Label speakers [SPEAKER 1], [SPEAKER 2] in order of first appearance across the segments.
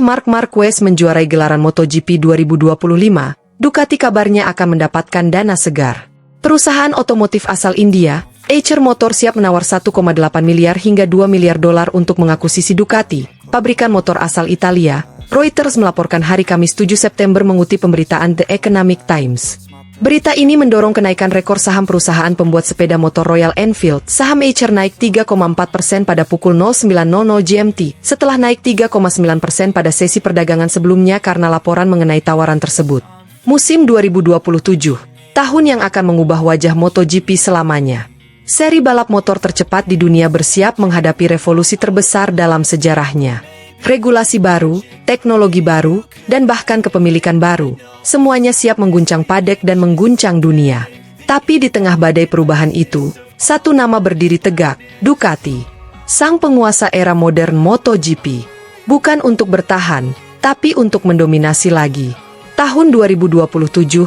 [SPEAKER 1] Marc Marquez menjuarai gelaran MotoGP 2025, Ducati kabarnya akan mendapatkan dana segar. Perusahaan otomotif asal India, Eicher Motor siap menawar 1,8 miliar hingga 2 miliar dolar untuk mengakuisisi Ducati, pabrikan motor asal Italia. Reuters melaporkan hari Kamis 7 September mengutip pemberitaan The Economic Times. Berita ini mendorong kenaikan rekor saham perusahaan pembuat sepeda motor Royal Enfield. Saham Eicher naik 3,4% pada pukul 09.00 GMT, setelah naik 3,9% pada sesi perdagangan sebelumnya karena laporan mengenai tawaran tersebut. Musim 2027, tahun yang akan mengubah wajah MotoGP selamanya. Seri balap motor tercepat di dunia bersiap menghadapi revolusi terbesar dalam sejarahnya. Regulasi baru, teknologi baru, dan bahkan kepemilikan baru, semuanya siap mengguncang padek dan mengguncang dunia. Tapi di tengah badai perubahan itu, satu nama berdiri tegak, Ducati. Sang penguasa era modern MotoGP. Bukan untuk bertahan, tapi untuk mendominasi lagi. Tahun 2027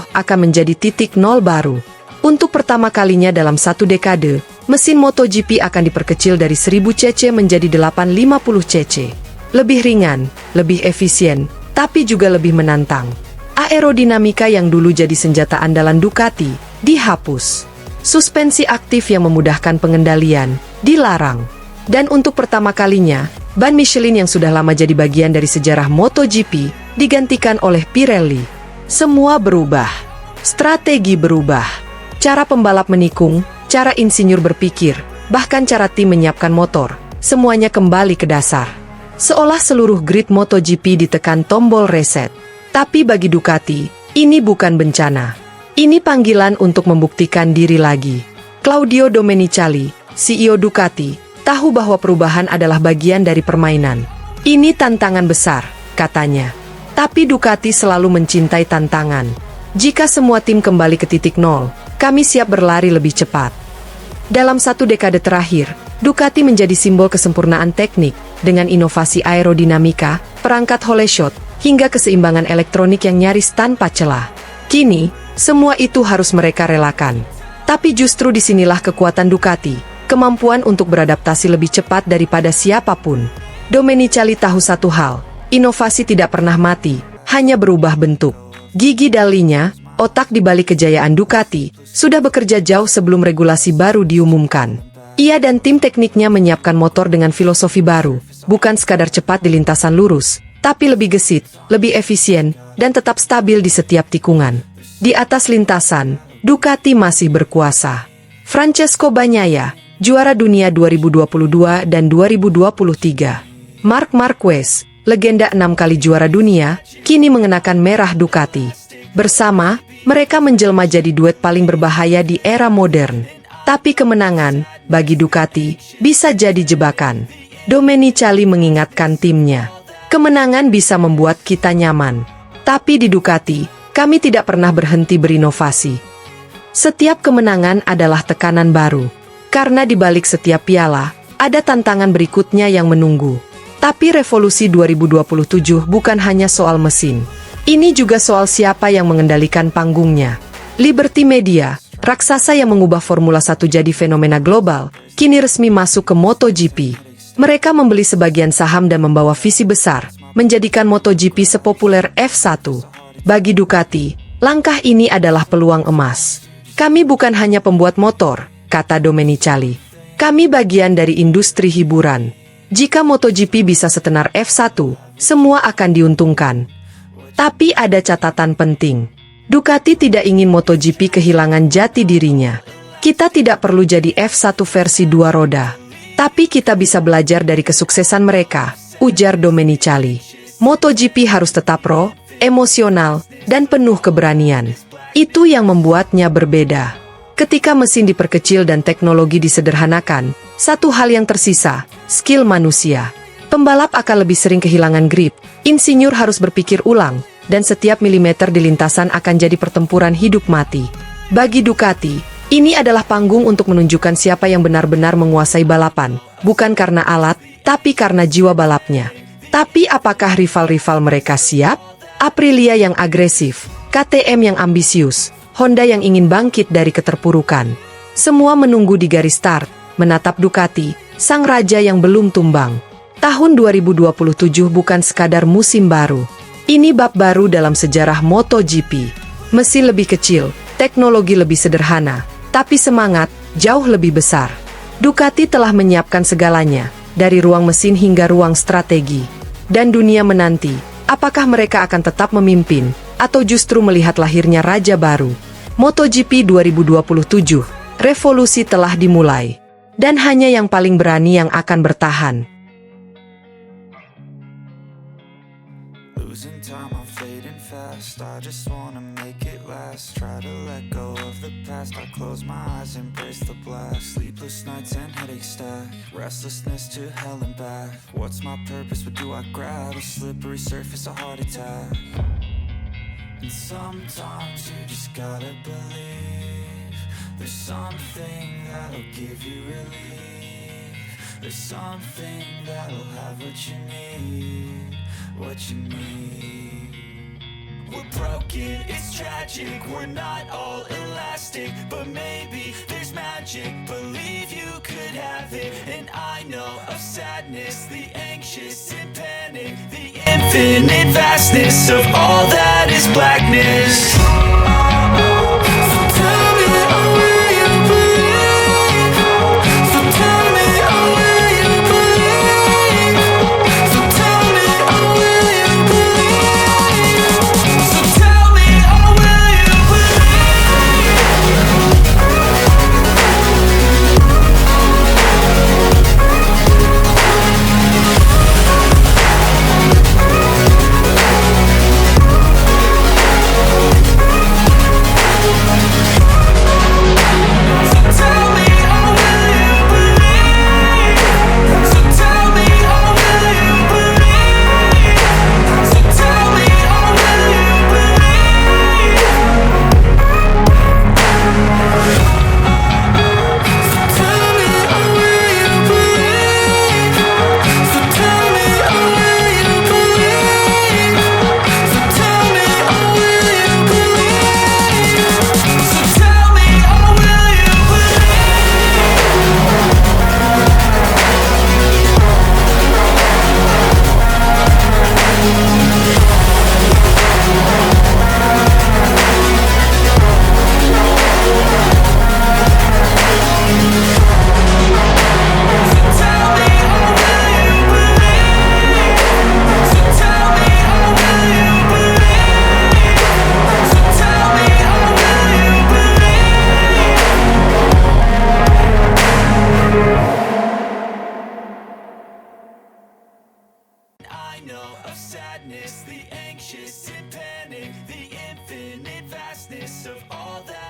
[SPEAKER 1] akan menjadi titik nol baru. Untuk pertama kalinya dalam satu dekade, mesin MotoGP akan diperkecil dari 1000 cc menjadi 850 cc. Lebih ringan, lebih efisien, tapi juga lebih menantang. Aerodinamika yang dulu jadi senjata andalan Ducati, dihapus. Suspensi aktif yang memudahkan pengendalian, dilarang. Dan untuk pertama kalinya, ban Michelin yang sudah lama jadi bagian dari sejarah MotoGP, digantikan oleh Pirelli. Semua berubah. Strategi berubah. Cara pembalap menikung, cara insinyur berpikir, bahkan cara tim menyiapkan motor, semuanya kembali ke dasar. Seolah seluruh grid MotoGP ditekan tombol reset. Tapi bagi Ducati, ini bukan bencana. Ini panggilan untuk membuktikan diri lagi. Claudio Domenicali, CEO Ducati, tahu bahwa perubahan adalah bagian dari permainan. Ini tantangan besar, katanya. Tapi Ducati selalu mencintai tantangan. Jika semua tim kembali ke titik nol, kami siap berlari lebih cepat. Dalam satu dekade terakhir, Ducati menjadi simbol kesempurnaan teknik, dengan inovasi aerodinamika, perangkat hole shot, hingga keseimbangan elektronik yang nyaris tanpa celah. Kini, semua itu harus mereka relakan. Tapi justru disinilah kekuatan Ducati, kemampuan untuk beradaptasi lebih cepat daripada siapapun. Domenicali tahu satu hal, inovasi tidak pernah mati, hanya berubah bentuk. Gigi Dalinya, otak di balik kejayaan Ducati, sudah bekerja jauh sebelum regulasi baru diumumkan. Ia dan tim tekniknya menyiapkan motor dengan filosofi baru, bukan sekadar cepat di lintasan lurus, tapi lebih gesit, lebih efisien, dan tetap stabil di setiap tikungan. Di atas lintasan, Ducati masih berkuasa. Francesco Bagnaia, juara dunia 2022 dan 2023. Marc Marquez, legenda 6 kali juara dunia, kini mengenakan merah Ducati. Bersama, mereka menjelma jadi duet paling berbahaya di era modern. Tapi kemenangan, bagi Ducati, bisa jadi jebakan. Domenicali mengingatkan timnya. Kemenangan bisa membuat kita nyaman. Tapi di Ducati, kami tidak pernah berhenti berinovasi. Setiap kemenangan adalah tekanan baru. Karena di balik setiap piala, ada tantangan berikutnya yang menunggu. Tapi revolusi 2027 bukan hanya soal mesin. Ini juga soal siapa yang mengendalikan panggungnya. Liberty Media, raksasa yang mengubah Formula 1 jadi fenomena global, kini resmi masuk ke MotoGP. Mereka membeli sebagian saham dan membawa visi besar, menjadikan MotoGP sepopuler F1. Bagi Ducati, langkah ini adalah peluang emas. Kami bukan hanya pembuat motor, kata Domenicali. Kami bagian dari industri hiburan. Jika MotoGP bisa setenar F1, semua akan diuntungkan. Tapi ada catatan penting. Ducati tidak ingin MotoGP kehilangan jati dirinya. Kita tidak perlu jadi F1 versi 2 roda. Tapi kita bisa belajar dari kesuksesan mereka, ujar Domenicali. MotoGP harus tetap raw, emosional, dan penuh keberanian. Itu yang membuatnya berbeda. Ketika mesin diperkecil dan teknologi disederhanakan, satu hal yang tersisa, skill manusia. Pembalap akan lebih sering kehilangan grip, insinyur harus berpikir ulang, dan setiap milimeter di lintasan akan jadi pertempuran hidup mati. Bagi Ducati, ini adalah panggung untuk menunjukkan siapa yang benar-benar menguasai balapan, bukan karena alat, tapi karena jiwa balapnya. Tapi apakah rival-rival mereka siap? Aprilia yang agresif, KTM yang ambisius, Honda yang ingin bangkit dari keterpurukan. Semua menunggu di garis start, menatap Ducati, sang raja yang belum tumbang. Tahun 2027 bukan sekadar musim baru. Ini bab baru dalam sejarah MotoGP. Mesin lebih kecil, teknologi lebih sederhana, tapi semangat jauh lebih besar. Ducati telah menyiapkan segalanya, dari ruang mesin hingga ruang strategi. Dan dunia menanti, apakah mereka akan tetap memimpin, atau justru melihat lahirnya raja baru. MotoGP 2027, revolusi telah dimulai. Dan hanya yang paling berani yang akan bertahan.
[SPEAKER 2] Losing time, I'm fading fast. I just wanna make it last. Try to let go of the past. I close my eyes, embrace the blast. Sleepless nights and headaches stack. Restlessness to hell and back. What's my purpose? What do I grab? A slippery surface, a heart attack. And sometimes you just gotta believe there's something that'll give you relief. There's something that'll have what you need, what you need. We're broken, it's tragic, we're not all elastic, but maybe there's magic, believe you could have it. And I know of sadness, the anxious and panic, the infinite vastness of all that is blackness. So tell me, oh, will you believe? So tell me, oh, will you believe? So tell me, oh, will you believe? So tell me, oh, will you I know of sadness, the anxious and panic, the infinite vastness of all that